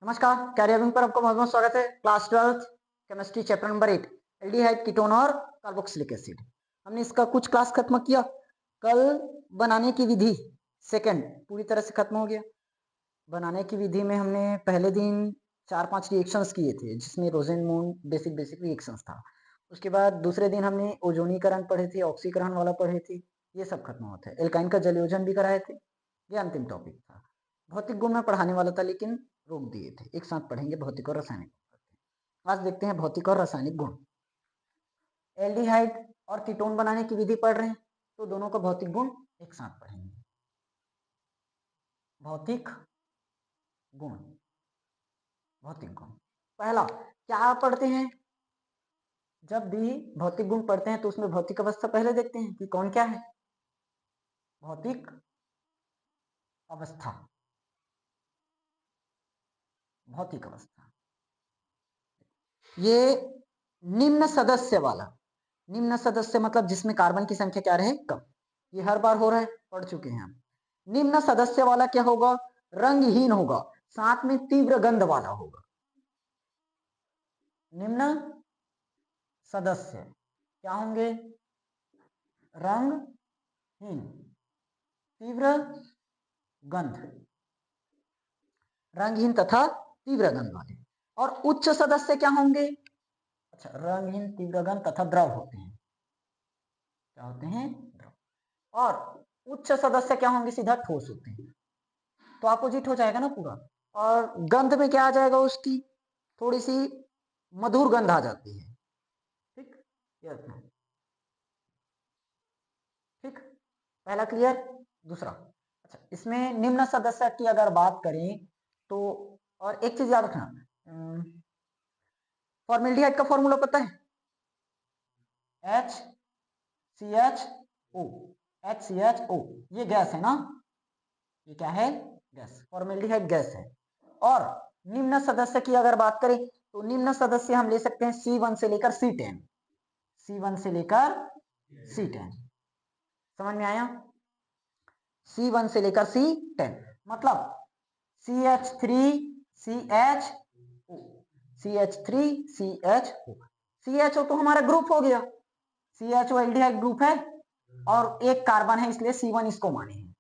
नमस्कार, कैरियर पर आपका बहुत बहुत स्वागत है। Class 12 chemistry chapter number 8 aldehyde, ketone और कार्बोक्सिलिक एसिड। हमने इसका कुछ क्लास खत्म किया। कल बनाने की विधि सेकंड पूरी तरह से खत्म हो गया। बनाने की विधि में हमने पहले दिन 4-5 रिएक्शंस किए थे, जिसमें रोजेन मून बेसिक रिएक्शंस था। उसके बाद दूसरे दिन हमने ओजोनीकरण पढ़े थे, ऑक्सीकरण वाला पढ़े थे, ये सब खत्म हुआ था। एल्काइन का जलयोजन भी कराए थे, ये अंतिम टॉपिक था। भौतिक गुण में पढ़ाने वाला था लेकिन रोक दिए थे। एक साथ पढ़ेंगे भौतिक और रासायनिक। आज देखते हैं भौतिक और रासायनिक गुण। एल्डिहाइड और कीटोन बनाने की विधि पढ़ रहे हैं तो दोनों का भौतिक गुण एक साथ पढ़ेंगे। भौतिक गुण, भौतिक गुण पहला क्या पढ़ते हैं? जब भी भौतिक गुण पढ़ते हैं तो उसमें भौतिक अवस्था पहले देखते हैं कि कौन क्या है। भौतिक अवस्था, भौतिक अवस्था ये निम्न सदस्य वाला, निम्न सदस्य मतलब जिसमें कार्बन की संख्या क्या रहे, कम। ये हर बार हो रहा है, पढ़ चुके हैं हम। निम्न सदस्य वाला क्या होगा? रंगहीन होगा, साथ में तीव्र गंध वाला होगा। निम्न सदस्य क्या होंगे? रंगहीन, तीव्र गंध, रंगहीन तथा तीव्र गंध वाले। और उच्च सदस्य क्या होंगे? अच्छा, रंगहीन, तीव्र गंध तथा द्रव होते हैं। क्या होते हैं? द्रव। और उच्च सदस्य क्या होंगे? सीधा ठोस होते हैं। तो अपोजिट हो जाएगा ना पूरा। और गंध में क्या आ जाएगा? उसकी थोड़ी सी मधुर गंध आ जाती है। ठीक, ये ठीक, पहला क्लियर। दूसरा, अच्छा, इसमें निम्न सदस्य की अगर बात करें तो, और एक चीज याद रखना, फॉर्मेल्डिहाइड का फॉर्मूला पता है? HCHO, HCHO, ये गैस है ना? ये क्या है? गैस, फॉर्मेल्डिहाइड गैस है। और निम्न सदस्य की अगर बात करें तो निम्न सदस्य हम ले सकते हैं C1 से लेकर C10, C1 से लेकर C10। समझ में आया? C1 से लेकर C10 मतलब CH3CHO, CH3CHO। CHO तो हमारा ग्रुप हो गया, CHO एल्डिहाइड ग्रुप है और एक कार्बन है, इसलिए C1 इसको माने हैं।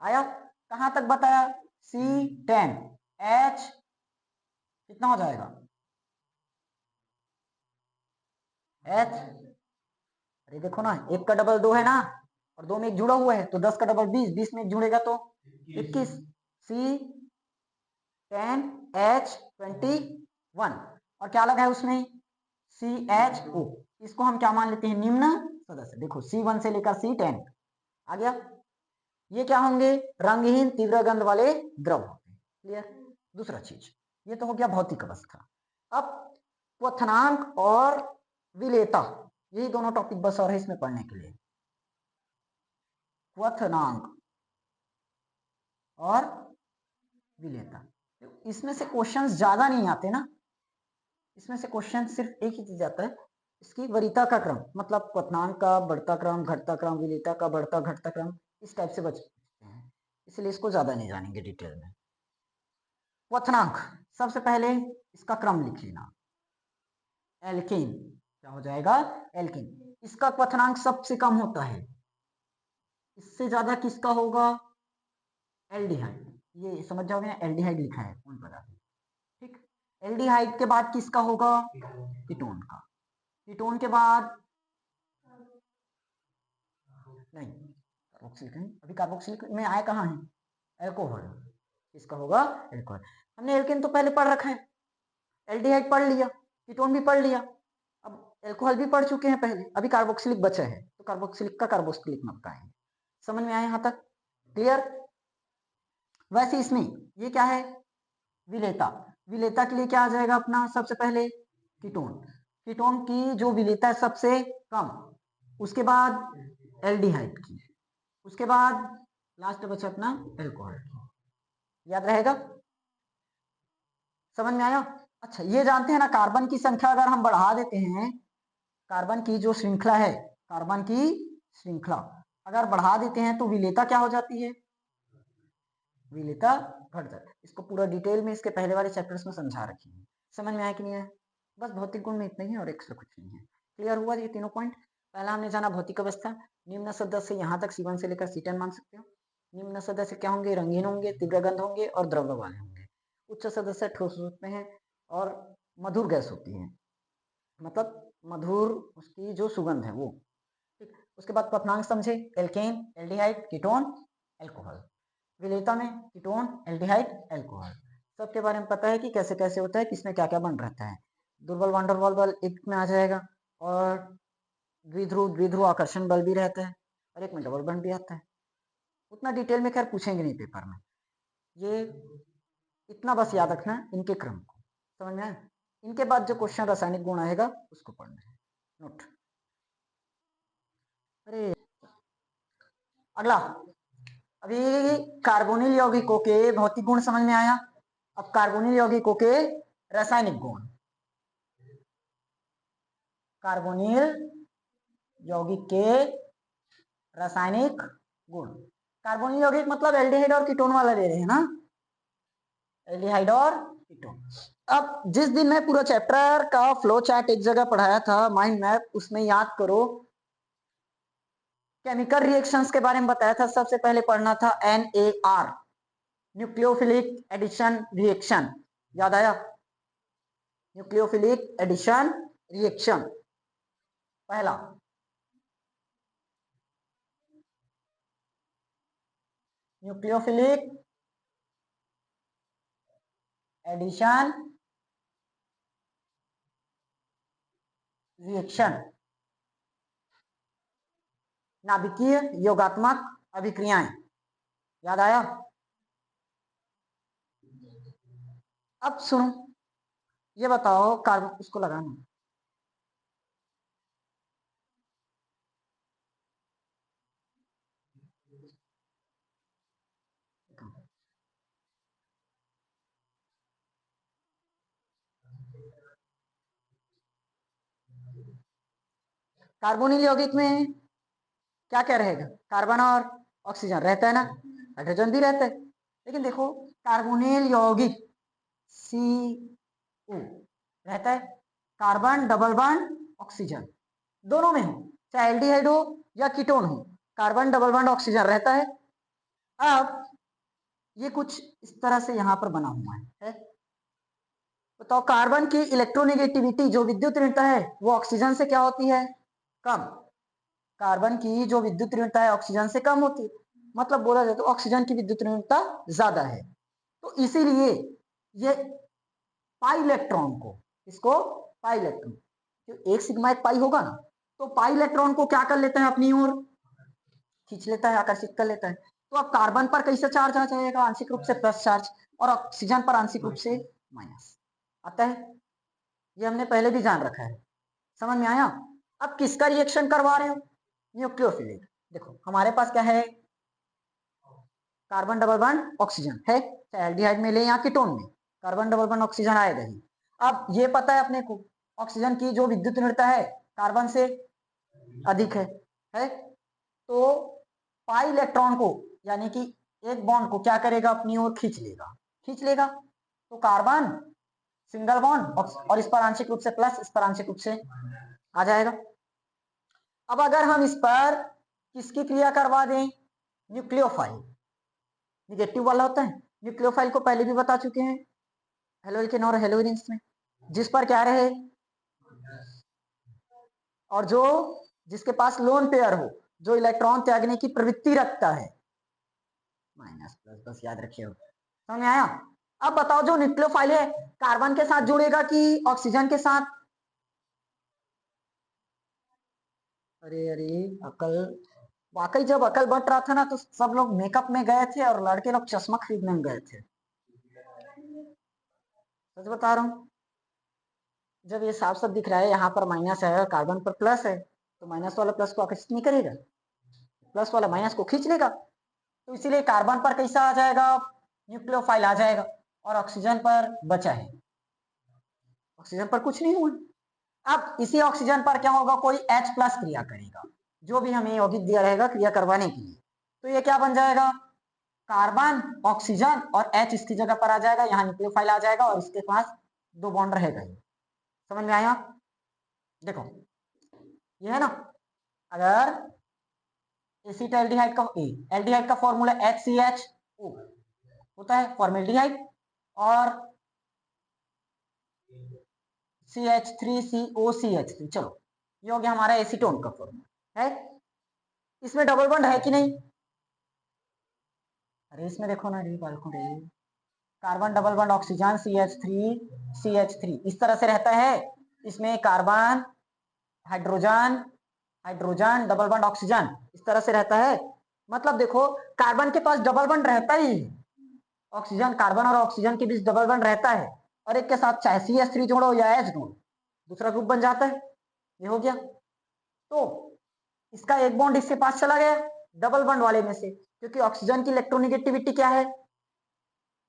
आया? कहां तक बताया? C10, H कितना हो जाएगा? H, अरे देखो ना, एक का डबल 2 है ना, और 2 में एक जुड़ा हुआ है तो 10 का डबल 20, 20 में एक जुड़ेगा तो 21। C10H21 और क्या लगा है उसमें? CHO। इसको हम क्या मान लेते हैं? निम्न सदस्य। देखो C1 से लेकर C10 आ गया। ये क्या होंगे? रंगहीन, तीव्र गंध वाले द्रव होते हैं। क्लियर? दूसरा चीज, ये तो हो गया भौतिक अवस्था। अब क्वथनांक और विलेयता, यही दोनों टॉपिक बस और है इसमें पढ़ने के लिए। क्वथनांक और विलेयता, इसमें से क्वेश्चंस ज्यादा नहीं आते ना, इसमें से क्वेश्चन सिर्फ एक ही चीज आता है, इसकी वरीयता का क्रम, मतलब क्वथनांक का बढ़ता क्रम, घटता क्रम, विलेयता का बढ़ता घटता क्रम, इस टाइप से बचते हैं, इसलिए इसको ज्यादा नहीं जानेंगे डिटेल में। क्वथनांक, सबसे पहले इसका क्रम लिख लेना। एल्केन क्या हो जाएगा? एल्केन, इसका क्वथनांक सबसे कम होता है। इससे ज्यादा किसका होगा? एल्डिहाइड। ये समझ जाओगे ना, एल्डिहाइड लिखा है कौन पदार्थ। ठीक, एल्डिहाइड के बाद किसका होगा? कीटोन का। कीटोन के बाद नहीं, कार्बोक्सिलिक नहीं, अभी कार्बोक्सिलिक में आया कहाँ है? एल्कोहल। किसका होगा? एल्कोहल। हमने एल्केन तो पहले पढ़ रखा है, एल्डिहाइड पढ़ लिया, कीटोन भी पढ़ लिया, अब एल्कोहल भी पढ़ चुके हैं पहले, अभी कार्बोक्सिलिक बचा है तो कार्बोक्सिलिक का कार्बोक्सिलिक में बताएंगे। समझ में आया यहां तक? क्लियर? वैसे इसमें ये क्या है? विलेयता। विलेयता के लिए क्या आ जाएगा अपना? सबसे पहले कीटोन, कीटोन की जो विलेयता है सबसे कम, उसके बाद एल्डिहाइड की, उसके बाद लास्ट बचा अपना एल्कोहल। याद रहेगा? समझ में आया? अच्छा, ये जानते हैं ना, कार्बन की संख्या अगर हम बढ़ा देते हैं, कार्बन की जो श्रृंखला है, कार्बन की श्रृंखला अगर बढ़ा देते हैं तो विलेयता क्या हो जाती है? विलेयता घट जाता है। इसको पूरा डिटेल में इसके पहले वाले चैप्टर्स में समझा रखी है। समझ में आया कि नहीं आया? बस भौतिक गुण में इतना ही और एक्स्ट्रा कुछ नहीं है। क्लियर हुआ ये तीनों पॉइंट? पहला हमने जाना भौतिक अवस्था। निम्न सदस्य यहाँ तक C1 से लेकर C10 मान सकते हो। निम्न सदस्य क्या होंगे? रंगीन होंगे, तीव्र गंध होंगे और द्रव्य वाले होंगे। उच्च सदस्य ठोस होते हैं और मधुर गैस होती है, मतलब मधुर उसकी जो सुगंध है वो। ठीक, उसके बाद क्वथनांक समझे। Alkane, aldehyde, ketone, alcohol. विलेयता में कीटोन, एल्डिहाइड, एल्कोहल सबके बारे में पता है कि कैसे कैसे होता है, किसमें क्या क्या बन रहता है। दुर्बल वान डेर वाल बल एक में आ जाएगा और द्विध्रुव आकर्षण बल भी रहता है और एक में डबल बॉन्ड भी आता है। उतना डिटेल में खैर पूछेंगे नहीं पेपर में, ये इतना बस याद रखना इनके क्रम को। समझ में आया? इनके बाद जो क्वेश्चन रासायनिक गुण आएगा उसको पढ़ना है। नोट। अरे अगला, अभी कार्बोनिल यौगिकों के भौतिक गुण समझ में आया। अब कार्बोनिल यौगिकों के रासायनिक गुण। कार्बोनिल यौगिक के रासायनिक गुण। कार्बोनिल यौगिक मतलब एल्डिहाइड और कीटोन वाला ले रहे हैं ना, एल्डिहाइड और कीटोन। अब जिस दिन मैं पूरा चैप्टर का फ्लो चार्ट एक जगह पढ़ाया था, माइंड मैप, उसमें याद करो केमिकल रिएक्शंस के बारे में बताया था। सबसे पहले पढ़ना था NAR, न्यूक्लियोफिलिक एडिशन रिएक्शन। याद आया? न्यूक्लियोफिलिक एडिशन रिएक्शन पहला। न्यूक्लियोफिलिक एडिशन रिएक्शन, नाभिकीय योगात्मक अभिक्रियाएं। याद आया? अब सुनो, ये बताओ कार्बन, उसको लगाना। कार्बोनिल यौगिक में क्या क्या रहेगा? कार्बन और ऑक्सीजन रहता है ना, हाइड्रोजन भी रहता है। लेकिन देखो कार्बोनिल यौगिक CO रहता है, कार्बन डबल बॉन्ड ऑक्सीजन दोनों में हो, चाहे एल्डिहाइड हो या कीटोन हो, कार्बन डबल बॉन्ड ऑक्सीजन रहता है। अब ये कुछ इस तरह से यहां पर बना हुआ है। बताओ कार्बन की इलेक्ट्रोनेगेटिविटी जो विद्युत ऋणता है वो ऑक्सीजन से क्या होती है? कम। कार्बन की जो विद्युत ऋणता है ऑक्सीजन से कम होती है, मतलब बोला जाए तो ऑक्सीजन की विद्युत ऋणता ज्यादा है। तो इसीलिए ये पाई इलेक्ट्रॉन को, इसको पाई इलेक्ट्रॉन, जो एक सिग्मा एक पाई होगा ना, तो पाई इलेक्ट्रॉन को क्या कर लेता है? अपनी ओर खींच लेता है, आकर्षित कर लेता है। तो अब कार्बन पर कैसे चार्ज आ जाएगा? आंशिक रूप से प्लस चार्ज, और ऑक्सीजन पर आंशिक रूप से माइनस आता है। ये हमने पहले भी जान रखा है। समझ में आया? अब किसका रिएक्शन करवा रहे हो? न्यूक्लियोफिलिक। देखो हमारे पास क्या है? कार्बन डबल बॉन्ड ऑक्सीजन है, चाहे एल्डिहाइड में ले या कीटोन में, कार्बन डबल बॉन्ड ऑक्सीजन आएगा ही। अब ये पता है अपने को ऑक्सीजन की जो विद्युत ऋणता है कार्बन से अधिक है? तो पाई इलेक्ट्रॉन को, यानी कि एक बॉन्ड को क्या करेगा? अपनी ओर खींच लेगा, खींच लेगा। तो कार्बन सिंगल बॉन्ड और इस पर आंशिक रूप से प्लस, इस पर आंशिक रूप से आ जाएगा। अब अगर हम इस पर किसकी क्रिया करवा दें? न्यूक्लियोफाइल, निगेटिव वाला होता है। न्यूक्लियोफाइल को पहले भी बता चुके हैं हेलोइकिन और हेलोइरिन्स में, जिस पर क्या रहे और जो जिसके पास लोन पेयर हो, जो इलेक्ट्रॉन त्यागने की प्रवृत्ति रखता है, माइनस प्लस, बस याद रखिए। समझ में आया? अब बताओ जो न्यूक्लियोफाइल है कार्बन के साथ जुड़ेगा कि ऑक्सीजन के साथ? अरे अरे अकल, वाकई जब अकल बट रहा था ना तो सब लोग मेकअप में गए थे और लड़के लोग चश्मा खरीदने में गए थे। सच बता रहा हूँ, जब ये साफ साफ दिख रहा है यहाँ पर माइनस है और कार्बन पर प्लस है, तो माइनस वाला प्लस को आकर्षित नहीं करेगा, प्लस वाला माइनस को खींच लेगा। तो इसीलिए कार्बन पर कैसा आ जाएगा? न्यूक्लियोफाइल आ जाएगा, और ऑक्सीजन पर बचा है, ऑक्सीजन पर कुछ नहीं हुआ। अब इसी ऑक्सीजन पर क्या होगा? कोई H प्लस क्रिया करेगा, जो भी हमें यौगिक दिया रहेगा क्रिया करवाने के लिए। तो ये क्या बन जाएगा? कार्बन ऑक्सीजन और H इसकी जगह पर आ जाएगा, यहाँ न्यूक्लियोफाइल आ जाएगा और इसके पास 2 बॉन्ड रहेगा। समझ में आया? देखो ये है ना, अगर एसिटाल्डिहाइड का एल्डिहाइड का फॉर्मूला HCHO होता है फॉर्मेल्डिहाइड, और CH3COCH3, चलो ये हो गया हमारा एसीटोन का फॉर्मूला है। इसमें डबल बॉन्ड है कि नहीं? अरे इसमें देखो ना, carbon double bond oxygen CH3 इस तरह से रहता है। इसमें carbon hydrogen hydrogen double bond oxygen इस तरह से रहता है। मतलब देखो कार्बन के पास डबल बॉन्ड रहता ही, ऑक्सीजन कार्बन और ऑक्सीजन के बीच डबल बॉन्ड रहता है, और एक के साथ चाहे CH3 जोड़ो या H जोड़ो दूसरा ग्रुप बन जाता है। ये हो गया। तो इसका एक बॉन्ड इसके पास चला गया डबल बॉन्ड वाले में से, क्योंकि ऑक्सीजन की इलेक्ट्रोनेगेटिविटी क्या है?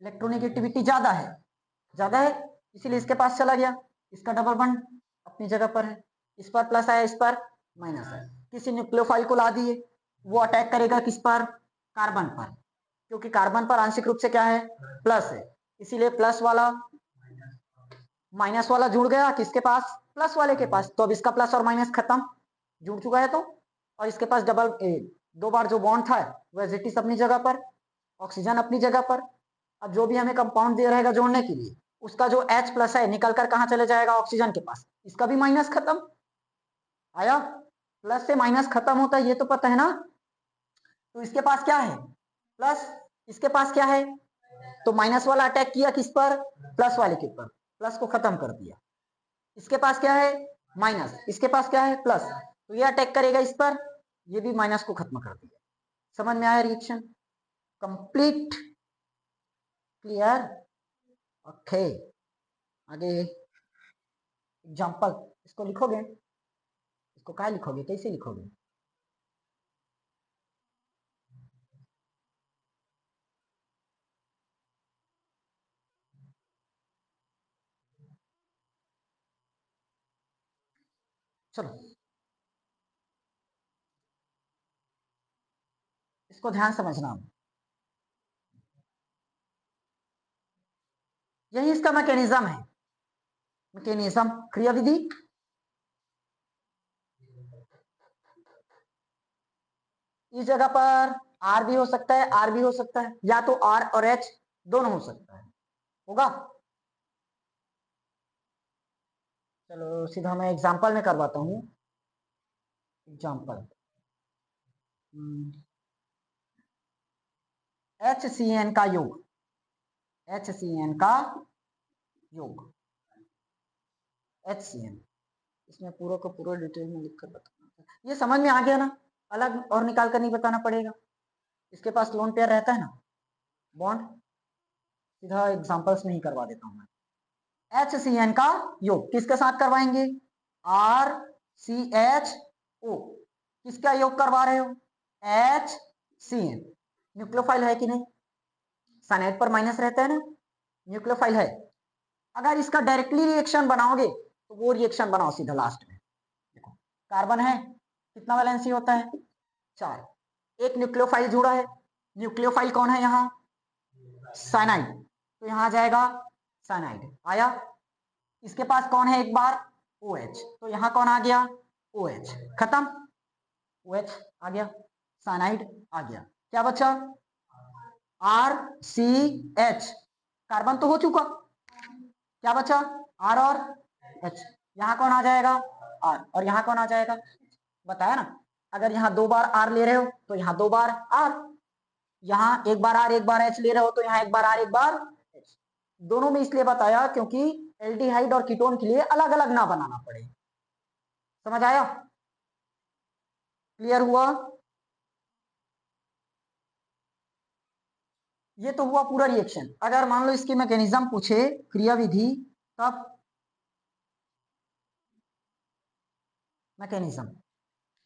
इलेक्ट्रोनेगेटिविटी ज्यादा है, इसीलिए इसके पास चला गया। इसका डबल बॉन्ड अपनी जगह पर है, इस पर प्लस आया, इस पर माइनस है। किसी न्यूक्लियोफाइल को ला दिए, वो अटैक करेगा किस पर? कार्बन पर, क्योंकि कार्बन पर आंशिक रूप से क्या है? प्लस है, इसीलिए प्लस वाला माइनस वाला जुड़ गया किसके पास? प्लस वाले के पास। तो अब इसका प्लस और माइनस खत्म, जुड़ चुका है तो। और इसके पास डबल 2 बार जो बॉन्ड था वो एज इट इज अपनी जगह पर, ऑक्सीजन अपनी जगह पर। अब जो भी हमें कंपाउंड दिया रहेगा जोड़ने के लिए, उसका जो H प्लस है निकल कर कहाँ चले जाएगा? ऑक्सीजन के पास। इसका भी माइनस खत्म आया, प्लस से माइनस खत्म होता है ये तो पता है ना। तो इसके पास क्या है? प्लस, इसके पास क्या है? तो माइनस वाला अटैक किया किस पर? प्लस वाले के ऊपर, प्लस को खत्म कर दिया। इसके पास क्या है? माइनस, इसके पास क्या है? प्लस, तो ये अटैक करेगा इस पर, ये भी माइनस को खत्म कर दिया। समझ में आया रिएक्शन? Complete clear? ओके, आगे एग्जांपल, इसको लिखोगे, इसको क्या लिखोगे, कैसे लिखोगे? चलो इसको ध्यान समझना, यही इसका मैकेनिज्म है। मैकेनिज्म, क्रियाविधि, इस जगह पर आर भी हो सकता है, आर भी हो सकता है, या तो आर और एच दोनों हो सकता है, होगा। चलो सीधा मैं एग्जांपल में करवाता हूं। एग्जांपल, HCN का योग, HCN का योग, HCN, इसमें पूरा का पूरा डिटेल में लिखकर बताना। ये समझ में आ गया ना? अलग और निकाल कर नहीं बताना पड़ेगा। इसके पास लोन पेयर रहता है ना बॉन्ड, सीधा एग्जांपल्स में ही करवा देता हूं मैं। HCN का योग किसके साथ करवाएंगे? RCHO, किसका योग करवा रहे हो? HCN, न्यूक्लियोफाइल है कि नहीं? साइनाइड पर माइनस रहता है ना, न्यूक्लियोफाइल है। अगर इसका डायरेक्टली रिएक्शन बनाओगे तो वो रिएक्शन बनाओ सीधा लास्ट में। देखो कार्बन है, कितना वैलेंसी होता है? 4, एक न्यूक्लियोफाइल जुड़ा है, न्यूक्लियोफाइल कौन है यहाँ? साइनाइड, तो यहाँ जाएगा साइनाइड आया। इसके पास कौन है एक बार? OH, तो यहाँ कौन आ गया? OH, खत्म, OH आ गया, साइनाइड आ गया, क्या बचा? RCH, कार्बन तो हो चुका, क्या बचा? R और H, यहाँ कौन आ जाएगा? R, और यहाँ कौन आ जाएगा? बताया ना, अगर यहाँ 2 बार R ले रहे हो तो यहाँ 2 बार R, यहाँ एक बार R एक बार H ले रहे हो तो यहाँ एक बार R एक बार H। दोनों में इसलिए बताया क्योंकि एल्डिहाइड और कीटोन के लिए अलग अलग ना बनाना पड़े। समझ आया? क्लियर हुआ? ये तो हुआ पूरा रिएक्शन। अगर मान लो इसकी मैकेनिज्म पूछे, क्रियाविधि, तब मैकेनिज्म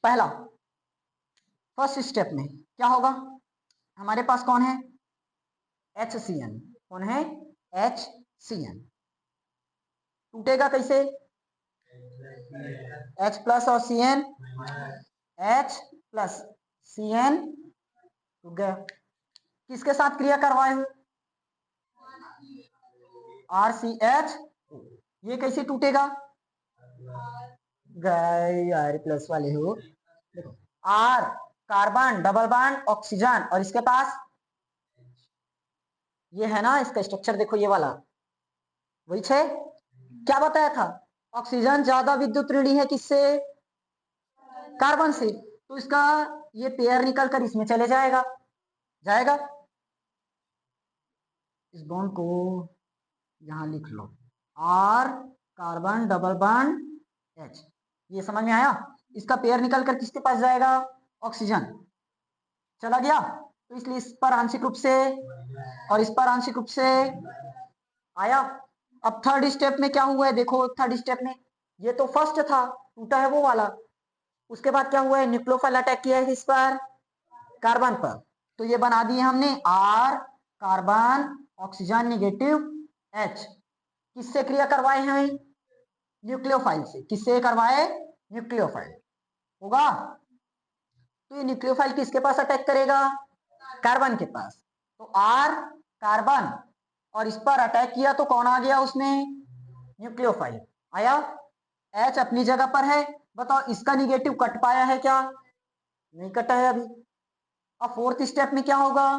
पहला, फर्स्ट स्टेप में क्या होगा? हमारे पास कौन है? HCN, कौन है? HCN, टूटेगा कैसे? H प्लस और CN, H प्लस CN टूट गया। किसके साथ क्रिया करवाए हुए? RCH, ये कैसे टूटेगा? यार प्लस वाले हो, देखो R carbon double bond oxygen और इसके पास ये है ना, इसका स्ट्रक्चर देखो ये वाला, वही छे। क्या बताया था? ऑक्सीजन ज्यादा विद्युत ऋणी है किससे? कार्बन से। तो इसका ये पेयर निकल कर इसमें चले जाएगा, जाएगा। इस बॉन्ड को यहां लिख लो, R carbon double bond H, ये समझ में आया? इसका पेयर निकल कर किसके पास जाएगा? ऑक्सीजन चला गया। तो इसलिए इस पर आंशिक रूप से और इस पर आंशिक रूप से आया। अब थर्ड स्टेप में क्या हुआ है देखो, थर्ड स्टेप में ये तो फर्स्ट था, टूटा है वो वाला। उसके बाद क्या हुआ है? न्यूक्लियोफाइल अटैक किया है इस पर, कार्बन पर। तो ये बना दिए हमने R carbon oxygen negative H। किससे क्रिया करवाए हैं? न्यूक्लियोफाइल से। किससे करवाए? न्यूक्लियोफाइल होगा। तो ये न्यूक्लियोफाइल किसके पास अटैक करेगा? कार्बन के पास। तो R कार्बन और इस पर अटैक किया तो कौन आ गया उसमें? न्यूक्लियोफाइल आया। H अपनी जगह पर है। बताओ इसका निगेटिव कट पाया है क्या? नहीं कटा है अभी। अब फोर्थ स्टेप में क्या होगा?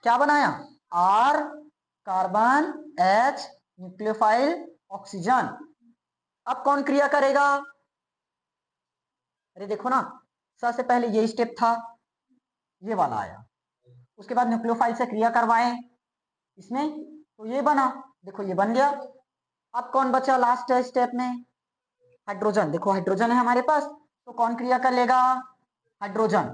क्या बनाया? R carbon H nucleophile oxygen. अब कौन क्रिया करेगा? अरे देखो ना, सबसे पहले ये स्टेप था, ये वाला आया। उसके बाद न्यूक्लियोफाइल से क्रिया करवाए इसमें, तो ये बना, देखो ये बन गया। अब कौन बचा लास्ट स्टेप में? हाइड्रोजन। देखो हाइड्रोजन है हमारे पास, तो कौन क्रिया कर लेगा? हाइड्रोजन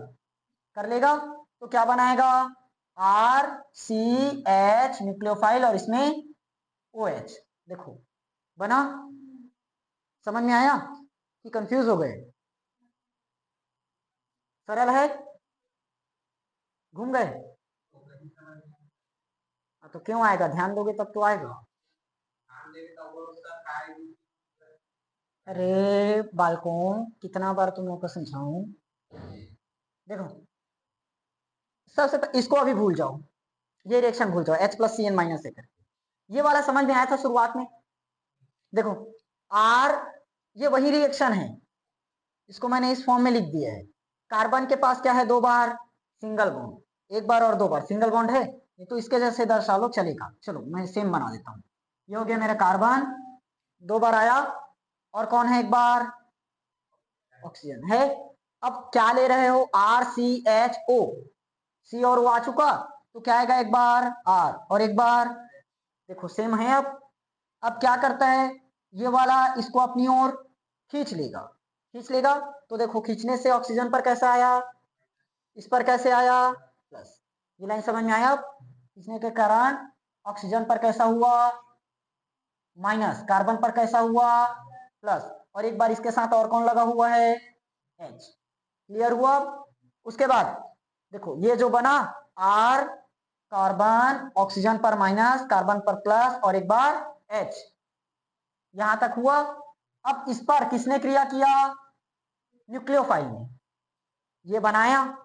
कर लेगा। तो क्या बनाएगा? RCH न्यूक्लियोफाइल और इसमें OH। देखो बना। समझ में आया कि कंफ्यूज हो गए? सरल है? घूम गए? तो क्यों आएगा? ध्यान दोगे तब तो आएगा। अरे बालकों, कितना बार तुम लोग को समझाऊं? देखो सबसे इसको अभी भूल जाओ, ये रिएक्शन भूल जाओ, H+Cn- से करके। ये वाला समझ में आया था शुरुआत में। देखो R, ये वही रिएक्शन है, इसको मैंने इस फॉर्म में लिख दिया है। कार्बन के पास क्या है? 2 बार सिंगल बॉन्ड, 1 बार और 2 बार सिंगल बॉन्ड है। ये तो इसके जैसे दर्शा लो चलेगा। चलो मैं सेम बना देता हूँ। ये हो गया मेरा कार्बन, 2 बार आया, और कौन है 1 बार? ऑक्सीजन है। अब क्या ले रहे हो? RCHO, C और O आ चुका, तो क्या आएगा? 1 बार R और 1 बार, देखो सेम है। अब क्या करता है ये वाला? इसको अपनी ओर खींच लेगा, खींच लेगा। तो देखो खींचने से ऑक्सीजन पर कैसा आया? इस पर कैसे आया? प्लस। ये लाइन समझ में आया? खींचने के कारण ऑक्सीजन पर कैसा हुआ? माइनस। कार्बन पर कैसा हुआ? प्लस। और एक बार इसके साथ और कौन लगा हुआ है? H। क्लियर हुआ? उसके बाद देखो ये जो बना, R कार्बन ऑक्सीजन पर माइनस, कार्बन पर प्लस और 1 बार H, यहां तक हुआ। अब इस पर किसने क्रिया किया? न्यूक्लियोफाइल ने। ये बनाया,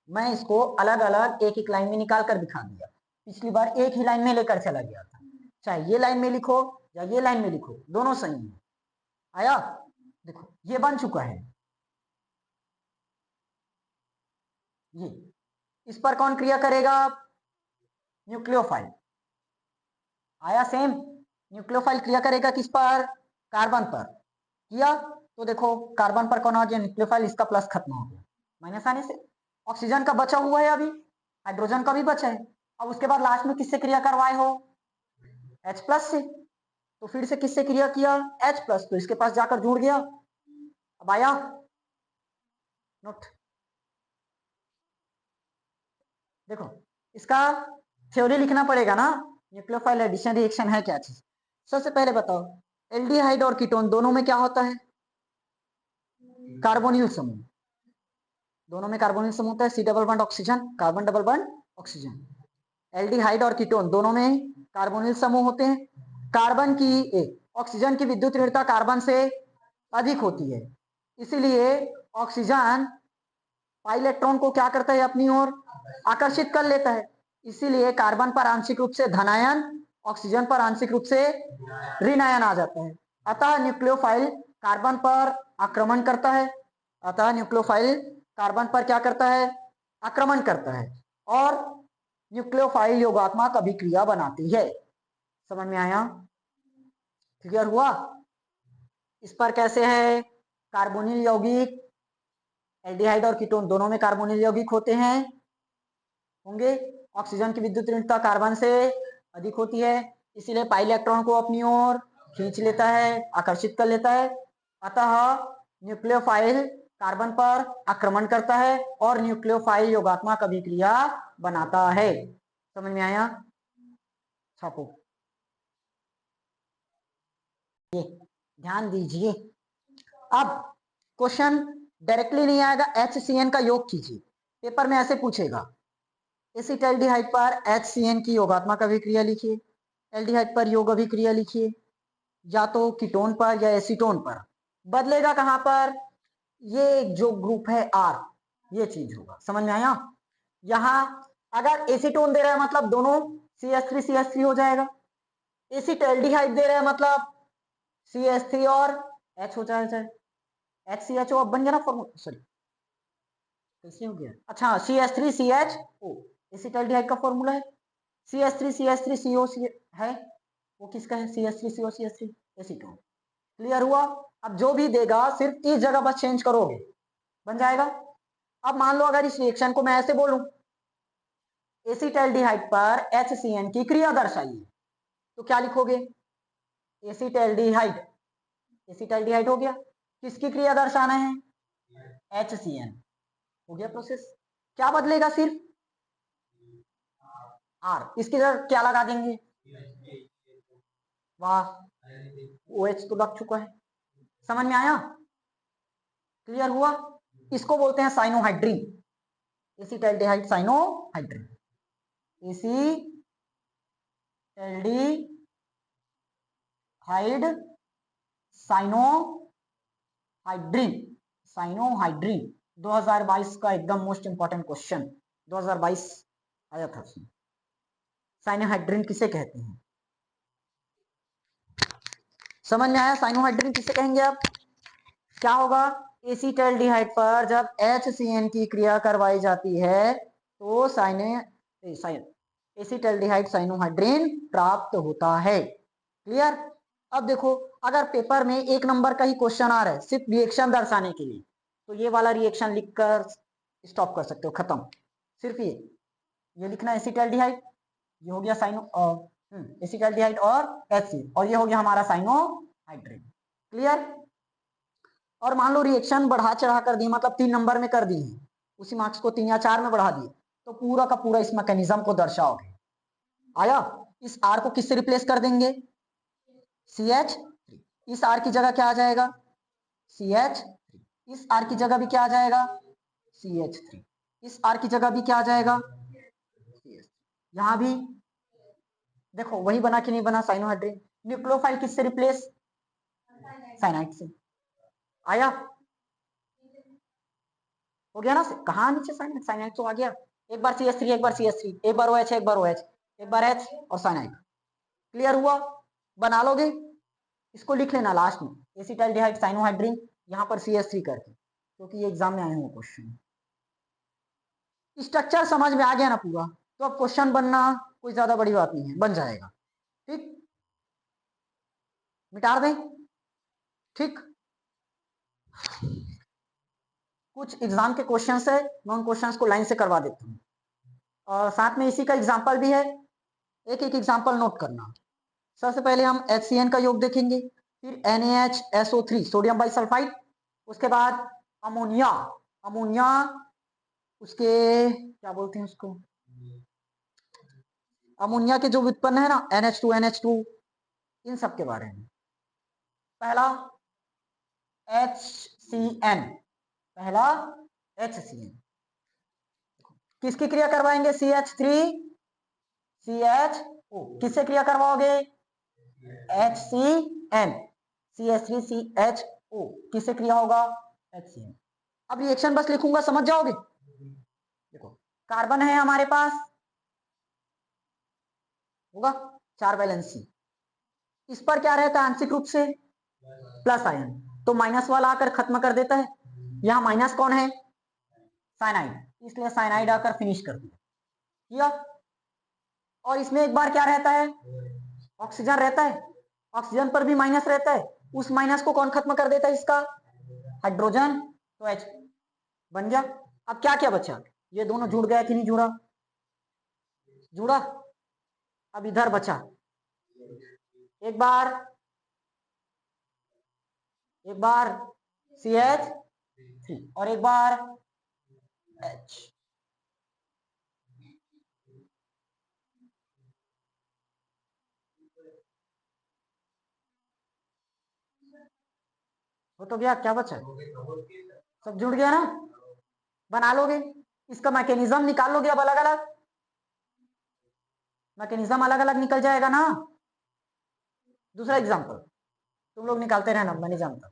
मैं इसको अलग अलग एक एक लाइन में निकाल कर दिखा दिया। पिछली बार एक ही लाइन में लेकर चला गया था, चाहे ये लाइन में लिखो या ये लाइन में लिखो, दोनों सही है। आया? देखो ये बन चुका है। ये इस पर कौन क्रिया करेगा? न्यूक्लियोफाइल। आया सेम? न्यूक्लियोफाइल क्रिया करेगा किस पर? कार्बन पर। किया तो देखो कार्बन पर कौन आ गया? न्यूक्लियोफाइल। इसका प्लस खत्म हो गया माइनस आने से। ऑक्सीजन का बचा हुआ है अभी, हाइड्रोजन का भी बचा है। अब उसके बाद लास्ट में किससे क्रिया करवाए हो? H+ से। तो फिर से किससे क्रिया किया? H+, तो इसके पास जाकर जुड़ गया। अब आया नोट, देखो इसका थ्योरी लिखना पड़ेगा ना। न्यूक्लियोफाइल एडिशन रिएक्शन है क्या चीज? सबसे पहले बताओ, एल्डिहाइड और कीटोन दोनों में क्या होता है? कार्बोनिल समूह। दोनों में कार्बोनिल समूह होता है। C double bond oxygen, carbon double bond oxygen. Aldehyde और कीटोन दोनों में कार्बोनिल समूह होते हैं। कार्बन की ऑक्सीजन की विद्युत ऋणता कार्बन से अधिक होती है, इसीलिए ऑक्सीजन पाई इलेक्ट्रॉन को क्या करता है, अपनी ओर आकर्षित कर लेता है। इसीलिए कार्बन पर आंशिक रूप से धनायन, ऑक्सीजन पर आंशिक रूप से ऋण आयन आ जाता है। अतः न्यूक्लियोफाइल कार्बन पर आक्रमण करता है। अतः न्यूक्लियोफाइल कार्बन पर क्या करता है, आक्रमण करता है और न्यूक्लियोफाइल योगात्मक अभिक्रिया बनाती है। समझ में आया? क्लियर हुआ? इस पर कैसे है, कार्बोनिल यौगिक, एल्डिहाइड और कीटोन दोनों में कार्बोनिल यौगिक होते हैं, होंगे। ऑक्सीजन की विद्युत ऋणता कार्बन से अधिक होती है, इसीलिए पाई इलेक्ट्रॉन को अपनी ओर खींच लेता है, आकर्षित कर लेता है। अतः न्यूक्लियोफाइल कार्बन पर आक्रमण करता है और न्यूक्लियोफाइल योगात्मक अभिक्रिया बनाता है। समझ में आया? छापो, ये ध्यान दीजिए। अब क्वेश्चन डायरेक्टली नहीं आएगा, HCN का योग कीजिए। पेपर में ऐसे पूछेगा, एसिटाल्डिहाइड पर HCN की योगात्मक अभिक्रिया लिखिए, एल्डिहाइड पर योग अभिक्रिया लिखिए, या तो कीटोन पर या एसीटोन पर। बदलेगा कहां पर, ये जो ग्रुप है R, ये चीज होगा। समझ में आया? यहां अगर एसीटोन दे रहा है मतलब दोनों CH3 हो जाएगा, एसिटाल्डिहाइड दे रहा है मतलब CH3 और H हो जाएगा, HCHO अब बन गया ना फॉर्मूला, सॉरी कैसे हो गया, अच्छा CH3CHO एसिटाल्डिहाइड का फॉर्मूला है। CH3CO है, वो किसका है, CH3CO एसीटोन। क्लियर हुआ? अब जो भी देगा सिर्फ इस जगह बस चेंज करोगे, बन जाएगा। अब मान लो अगर इस रिएक्शन को मैं ऐसे बोलूं, एसिटाल्डिहाइड पर HCN की क्रिया दर्शाइए, तो क्या लिखोगे, एसिटाल्डिहाइड, एसिटाल्डिहाइड हो गया, किसकी क्रिया दर्शाना है, HCN, हो गया प्रोसेस। क्या बदलेगा, सिर्फ R, इसकी जगह क्या लगा देंगे, वाह OH तो लग चुका है। समझ में आया? क्लियर हुआ? इसको बोलते हैं cyanohydrin, acetaldehyde cyanohydrin, acetaldehyde cyanohydrin, cyanohydrin 2022 का एकदम मोस्ट इंपॉर्टेंट क्वेश्चन, 2022 आया था उसमें। साइनोहाइड्रीन किसे कहते हैं, समझ में आया? साइनोहाइड्रीन किसे कहेंगे? अब क्या होगा, एसिटाल्डिहाइड पर जब HCN की क्रिया करवाई जाती है तो एसिटाल्डिहाइड साइनोहाइड्रीन प्राप्त होता है। क्लियर? अब देखो, अगर पेपर में 1 नंबर का ही क्वेश्चन आ रहा है सिर्फ रिएक्शन दर्शाने के लिए, तो ये वाला रिएक्शन लिखकर स्टॉप कर सकते हो, खत्म। सिर्फ ये लिखना एसिटाल्डिहाइड, ये हो गया साइनो एसिटाल्डिहाइड और HC, और ये हो गया हमारा साइनोहाइड्रीन। क्लियर? और मान लो रिएक्शन बढ़ा चढ़ा कर दी, मतलब 3 नंबर में कर दी है, उसी मार्क्स को 3 या 4 में बढ़ा दिए, तो पूरा का पूरा इस मैकेनिज्म को दर्शाओगे। आया? इस R को किससे रिप्लेस कर देंगे, CH3, इस R की जगह क्या आ जाएगा, CH3, इस R की जगह भी क्या आ जाएगा, CH3, इस R की जगह भी क्या आ जाएगा, CH3, यहां भी देखो वही बना कि नहीं बना, साइनोहाइड्रीन। न्यूक्लियोफाइल किससे रिप्लेस, साइनाइड से। आया? हो गया ना, कहा नीचे साइनाइड, साइनाइड तो आ गया। एक बार CH3, एक बार CH3, एक बार OH, एक बार OH, एक बार H और साइनाइड। क्लियर हुआ? बना लोगे, इसको लिख लेना लास्ट में, एसिटाल्डिहाइड साइनोहाइड्रीन, यहां पर CH3 करके, क्योंकि ये एग्जाम में आए हुए क्वेश्चन। स्ट्रक्चर समझ में आ गया ना पूरा, तो अब क्वेश्चन बनना कोई ज्यादा बड़ी बात नहीं है, बन जाएगा। ठीक, मिटा दें। ठीक, कुछ एग्जाम के क्वेश्चंस है, मैं उन क्वेश्चंस को लाइन से करवा देता हूँ, और साथ में इसी का एग्जाम्पल भी है, एक एक एग्जाम्पल नोट करना। सबसे पहले हम HCN का योग देखेंगे, फिर NaHSO3 सोडियम बाइसल्फाइड, उसके बाद अमोनिया, अमोनिया उसके क्या बोलते हैं उसको, अमोनिया के जो व्युत्पन्न है ना, NH2 इन सब के बारे में। पहला HCN, पहला HCN किसकी क्रिया करवाएंगे, CH3CHO, किससे क्रिया करवाओगे, HCN, CH3CHO किससे क्रिया होगा, HCN। अब रिएक्शन बस लिखूंगा, समझ जाओगे। देखो कार्बन है हमारे पास, होगा 4 वैलेंसी, इस पर क्या रहता है आंशिक रूप से प्लस आयन, तो माइनस वाला आकर खत्म कर देता है। यहां माइनस कौन है, साइनाइड, इसलिए साइनाइड आकर फिनिश कर दिया। और इसमें एक बार क्या रहता है, ऑक्सीजन रहता है, ऑक्सीजन पर भी माइनस रहता है, उस माइनस को कौन खत्म कर देता है, इसका हाइड्रोजन, तो H बन गया। अब क्या क्या बचा, ये दोनों जुड़ गया कि नहीं जुड़ा, जुड़ा। अब इधर बचा एक बार CH3 और एक बार H। हो तो गया, क्या बचा, सब जुड़ गया ना, बना लोगे, इसका मैकेनिज्म निकाल लोगे, अब अलग अलग मैकेनिज्म अलग अलग निकल जाएगा ना। दूसरा एग्जांपल तुम लोग निकालते रहना, मैं नहीं जानता।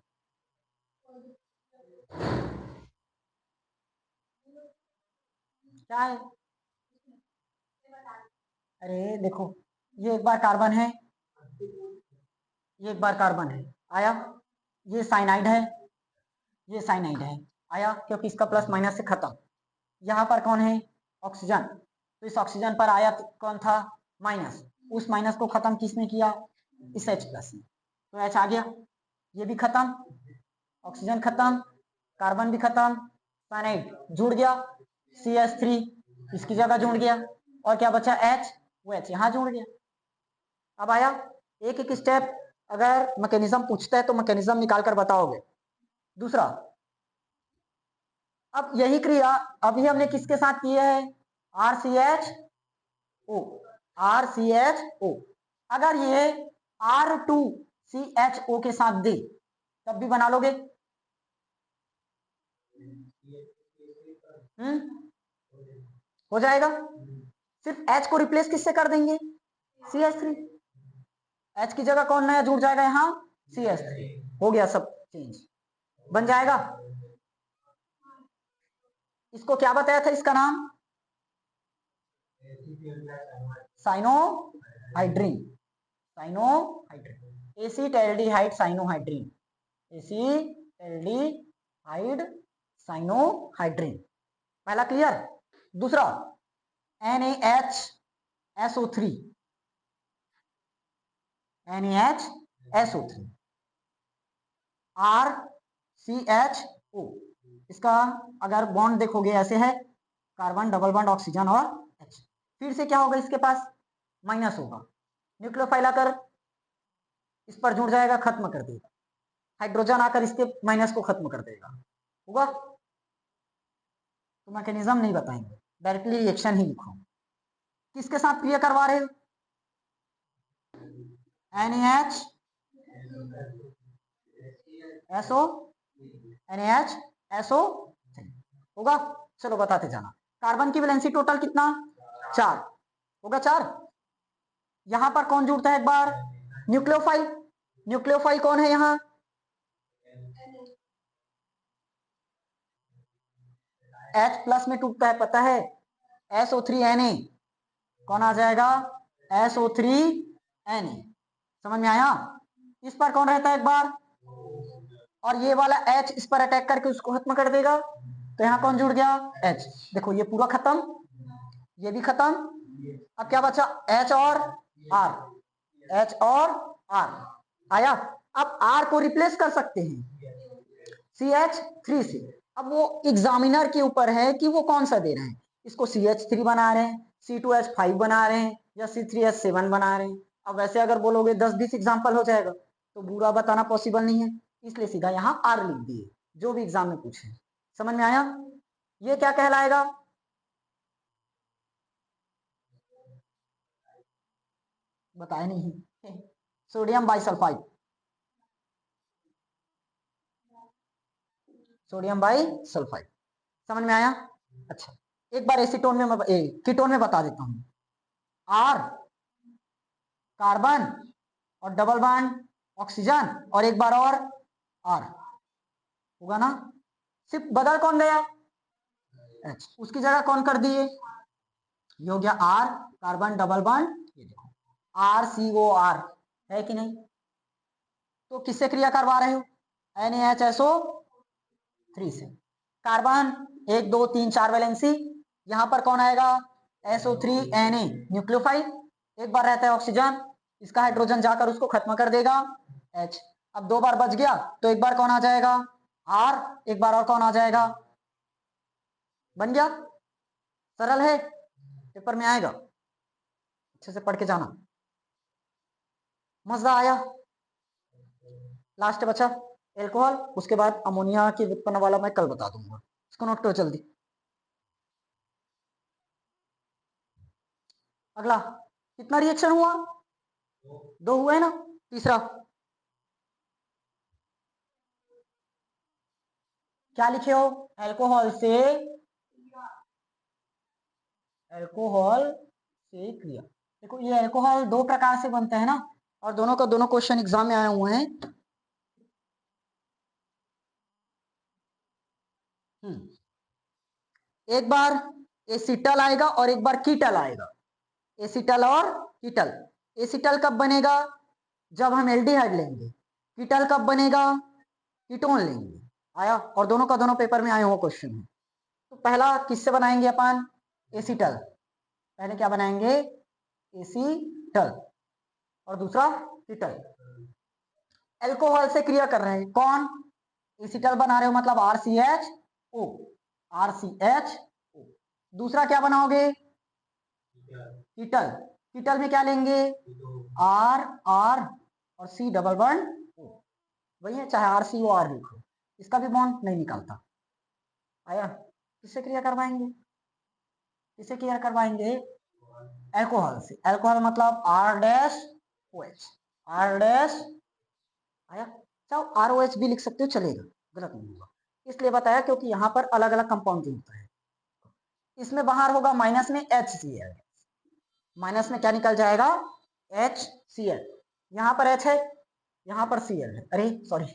क्या है, अरे देखो, ये एक बार कार्बन है, ये एक बार कार्बन है, आया, ये साइनाइड है, ये साइनाइड है, आया, क्योंकि इसका प्लस माइनस से खत्म। यहाँ पर कौन है, ऑक्सीजन, तो इस ऑक्सीजन पर आया कौन था, माइनस, उस माइनस को खत्म किसने किया, इस H प्लस ने, तो H आ गया, ये भी खत्म, ऑक्सीजन खत्म, कार्बन भी खत्म, साइनाइड जुड़ गया, CH3 इसकी जगह जुड़ गया, और क्या बचा H, वो H यहाँ जुड़ गया। अब आया एक एक स्टेप, अगर मैकेनिज्म पूछता है तो मैकेनिज्म निकाल कर बताओगे। दूसरा, अब यही क्रिया अभी हमने किसके साथ की है, RCHO, RCHO, अगर ये R2CHO के साथ दे तब भी बना लोगे, हो जाएगा, सिर्फ H को रिप्लेस किससे कर देंगे, CH3, H की जगह कौन नया जुड़ जाएगा यहाँ, CH3, हो गया सब चेंज, बन जाएगा। इसको क्या बताया था, इसका नाम साइनोहाइड्रीन, साइनोहाइड्रीन, एसिटैल्डिहाइड साइनोहाइड्रीन, एसिटैल्डिहाइड साइनोहाइड्रीन, पहला क्लियर। दूसरा NaHSO3, NaHSO3, RCHO, इसका अगर बॉन्ड देखोगे ऐसे है, कार्बन डबल बॉन्ड ऑक्सीजन और H, फिर से क्या होगा, इसके पास माइनस होगा, न्यूक्लियोफाइल आकर इस पर जुड़ जाएगा, खत्म कर देगा, हाइड्रोजन आकर इसके माइनस को खत्म कर देगा, होगा। तो मैकेनिज्म नहीं बताएंगे, डायरेक्टली रिएक्शन ही लिखो। किसके साथ क्रिया करवा रहे हो, NaHSO होगा। चलो बताते जाना, कार्बन की वैलेंसी टोटल कितना, 4 होगा, 4। यहां पर कौन जुड़ता है, एक बार न्यूक्लियोफाइल, न्यूक्लियोफाइल कौन है यहाँ, H प्लस में टूटता है, पता है, SO3Na, कौन आ जाएगा, SO3Na, समझ में आया। इस पर कौन रहता है एक बार, और ये वाला H इस पर अटैक करके उसको खत्म कर देगा, तो यहाँ कौन जुड़ गया, H, देखो ये पूरा खत्म, ये भी खत्म, अब क्या बचा, H और R, H और R आया। अब R को रिप्लेस कर सकते हैं CH3 से, अब वो एग्जामिनर के ऊपर है कि वो कौन सा दे रहे हैं, इसको CH3 बना रहे हैं, C2H5 बना रहे हैं, या C3H7 बना रहे हैं। अब वैसे अगर बोलोगे 10-20 एग्जाम्पल हो जाएगा, तो पूरा बताना पॉसिबल नहीं है, इसलिए सीधा यहाँ R लिख दिए, जो भी एग्जाम में पूछे। समझ में आया, ये क्या कहलाएगा, बताया नहीं, सोडियम बाइसल्फाइड, सोडियम बाइसल्फाइड, समझ में आया। अच्छा, एक बार एसीटोन में कीटोन में बता देता हूं, R कार्बन और डबल बॉन्ड ऑक्सीजन, और एक बार और R, होगा ना, सिर्फ बदल कौन गया, H, उसकी जगह कौन कर दिए, ये हो गया R, कार्बन डबल बॉन्ड, ये देखो RCOR है कि नहीं। तो किससे क्रिया करवा रहे हो, NaHSO3 से। कार्बन 1 2 3 4 वैलेंसी, यहां पर कौन आएगा, SO3Na न्यूक्लियोफाइल, एक बार रहता है ऑक्सीजन, इसका हाइड्रोजन जाकर उसको खत्म कर देगा H। अब 2 बार बच गया तो एक बार कौन आ जाएगा R, एक बार और कौन आ जाएगा, बन गया। सरल है, पेपर में आएगा, अच्छे से पढ़ के जाना। मजा आया। लास्ट बचा एल्कोहल, उसके बाद अमोनिया की व्युत्पन्न वाला मैं कल बता दूंगा, इसको नोट करो जल्दी। अगला कितना रिएक्शन हुआ, 2 हुए ना। तीसरा क्या लिखे हो, अल्कोहल से क्रिया। देखो ये अल्कोहल 2 प्रकार से बनते हैं ना, और दोनों का दोनों क्वेश्चन एग्जाम में आए हुए हैं। एक बार एसिटल आएगा और एक बार कीटल आएगा, एसिटल और कीटल। एसिटल कब बनेगा, जब हम एल्डिहाइड लेंगे। कीटल कब बनेगा, कीटोन लेंगे। आया, और दोनों का दोनों पेपर में आए हुए क्वेश्चन है। तो पहला किससे बनाएंगे अपन, एसिटल, पहले क्या बनाएंगे, एसिटल, और दूसरा कीटल। अल्कोहल से क्रिया कर रहे हैं, कौन, एसिटल बना रहे हो मतलब RCHO, RCHO। दूसरा क्या बनाओगे, कीटल, कीटल में क्या लेंगे, R R और C डबल बॉन्ड O, वही है, चाहे RCOR लिखो, इसका भी बॉन्ड नहीं निकलता। आया, किससे क्रिया करवाएंगे, किससे क्रिया करवाएंगे, अल्कोहल से। अल्कोहल मतलब R-OH, R-, आया, चाहो ROH भी लिख सकते हो, चलेगा, गलत नहीं होगा। इसलिए बताया क्योंकि यहाँ पर अलग अलग कंपाउंड जुड़ता है। इसमें बाहर होगा माइनस में HCl, माइनस में क्या निकल जाएगा, HCl। यहाँ पर H है, यहाँ पर Cl है, अरे सॉरी,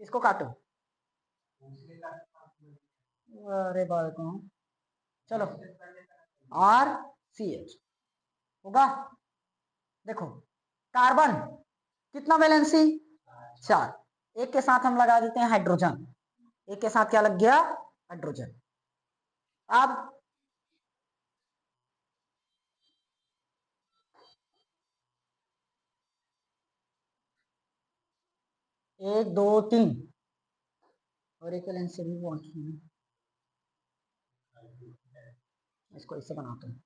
इसको काटो, अरे बालकों, चलो RCH होगा। देखो कार्बन कितना वैलेंसी, 4, एक के साथ हम लगा देते हैं हाइड्रोजन, एक के साथ क्या लग गया, हाइड्रोजन। अब 1 2 3 और एक वैलेंसी भी बॉन्ड, इसको इससे बनाते हैं।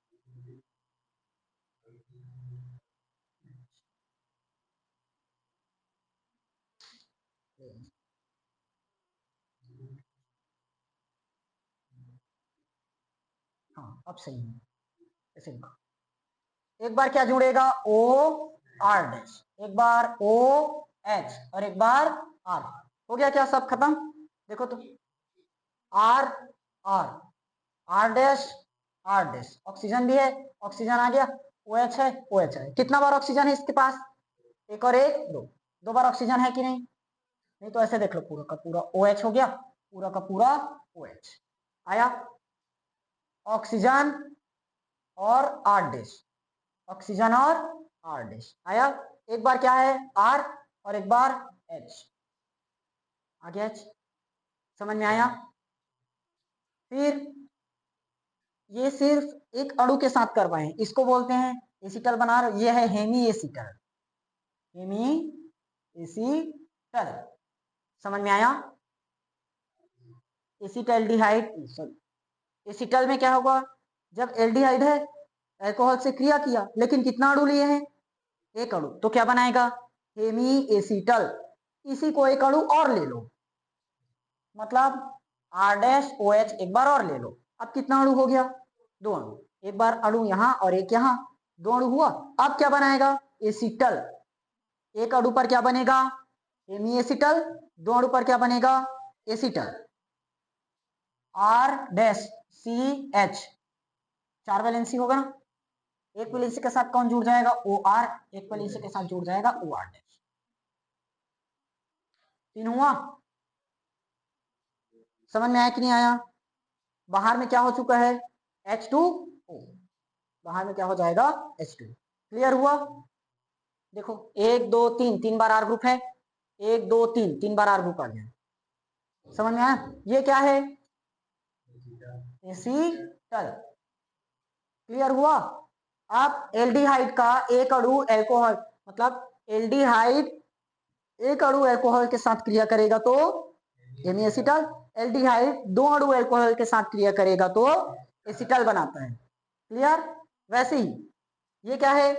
हाँ अब सही है, ऐसे लिखो। एक बार क्या जुड़ेगा, OR-, एक बार OH और एक बार R। हो गया क्या, सब खत्म। देखो तो R R R-, ऑक्सीजन भी है, ऑक्सीजन आ गया, OH है, OH है। कितना बार ऑक्सीजन है इसके पास, एक और एक, 2, 2 बार ऑक्सीजन है कि नहीं, नहीं तो ऐसे देख लो, पूरा का पूरा OH हो गया, पूरा का पूरा OH आया। ऑक्सीजन और R-, ऑक्सीजन और R-, आया। एक बार क्या है R और एक बार H, आ गया H, समझ में आया। फिर ये सिर्फ एक अणु के साथ करवाएं, इसको बोलते हैं एसिटल बना रहे, ये है हेमी एसिटल, हेमी एसिटल, समझ में आया। एसिटल्डिहाइड, सॉरी, एसिटल में क्या होगा, जब एल्डिहाइड है, अल्कोहल से क्रिया किया, लेकिन कितना अणु लिए हैं, एक अणु, तो क्या बनाएगा, हेमी एसिटल। इसी को एक अणु और ले लो, मतलब R-OH एक बार और ले लो। अब कितना अणु हो गया, 2 अणु, एक बार अणु यहाँ और एक यहाँ, 2 अणु हुआ। अब क्या बनाएगा, एसिटल, एक अणु पर क्या बनेगा, हेमी एसिटल, 2 अणु पर क्या बनेगा, एसिटल। R-CH, 4 वैलेंसी होगा ना, एक वैलेंसी के साथ कौन जुड़ जाएगा, OR, एक वैलेंसी के साथ जुड़ जाएगा OR-, 3 हुआ। समझ में आया कि नहीं आया? बाहर में क्या हो चुका है? H2O, बाहर में क्या हो जाएगा? H2। क्लियर हुआ? देखो 1 2 3 3 बार आर ग्रुप है, 1 2 3 3 बार आर ग्रुप आ गया। समझ में आया? ये क्या है? एसीटल। क्लियर हुआ? अब एल्डिहाइड का एक अणु एल्कोहल, मतलब एल्डिहाइड एक अणु एल्कोहल के साथ क्रिया करेगा तो एसिटल, एल्डिहाइड 2 अणु एल्कोहल के साथ क्रिया करेगा तो एसिटल बनाता है। क्लियर? वैसे ही ये क्या है?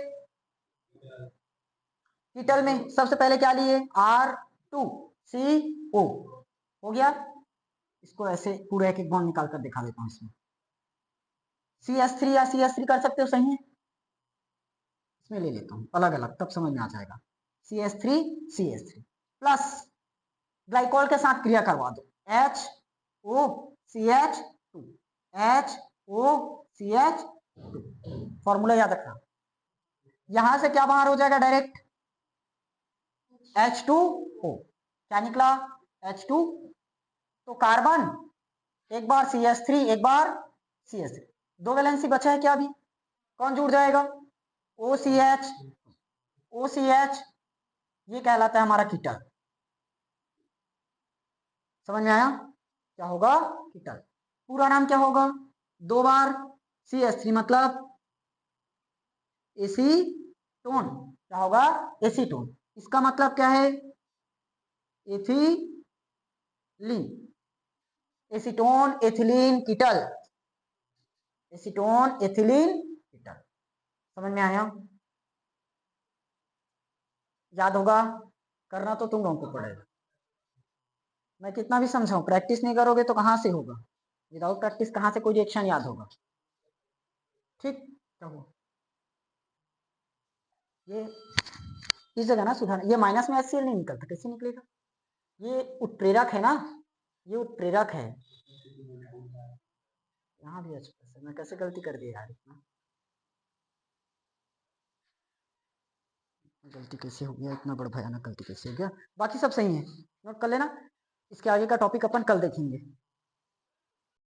कीटल में सबसे पहले क्या लिए? R2CO हो गया। इसको ऐसे पूरा एक एक बॉन्ड निकाल कर दिखा देता हूं। इसमें CS3 या CS3 कर सकते हो, सही है? इसमें ले लेता हूं अलग अलग, तब समझ में आ जाएगा। CS3 CS3 प्लस ग्लाइकोल के साथ क्रिया करवा दो, HOCH2 HOCH2। फॉर्मूला याद रखना। यहां से क्या बाहर हो जाएगा? Direct H2O। क्या निकला? H2। तो कार्बन एक बार CH3 एक बार CH3, 2 वैलेंसी बचा है क्या अभी? कौन जुड़ जाएगा? OCH OCH। ये कहलाता है हमारा कीटल। समझ में आया? क्या होगा? कीटल। पूरा नाम क्या होगा? 2 बार CH3 मतलब एसीटोन। क्या होगा? एसीटोन। इसका मतलब क्या है? Ethylene. Acetone ethylene कीटल, acetone ethylene कीटल। समझ में आया? याद होगा? करना तो तुम लोगों को पड़ेगा। मैं कितना भी समझाऊं, प्रैक्टिस नहीं करोगे तो कहां से होगा? विदाउट प्रैक्टिस कहां से कोई रिएक्शन याद होगा? ठीक। तो ये इस जगह ना सुधार, ये माइनस में HCl नहीं निकलता, कैसे निकलेगा? ये उत्प्रेरक है ना, ये उत्प्रेरक है। यहाँ भी H+, मैं कैसे गलती कर दिया यार? इतना गलती कैसे हो गया? इतना बड़ा भयानक गलती कैसे हो गया? बाकी सब सही है, नोट कर लेना। इसके आगे का टॉपिक अपन कल देखेंगे।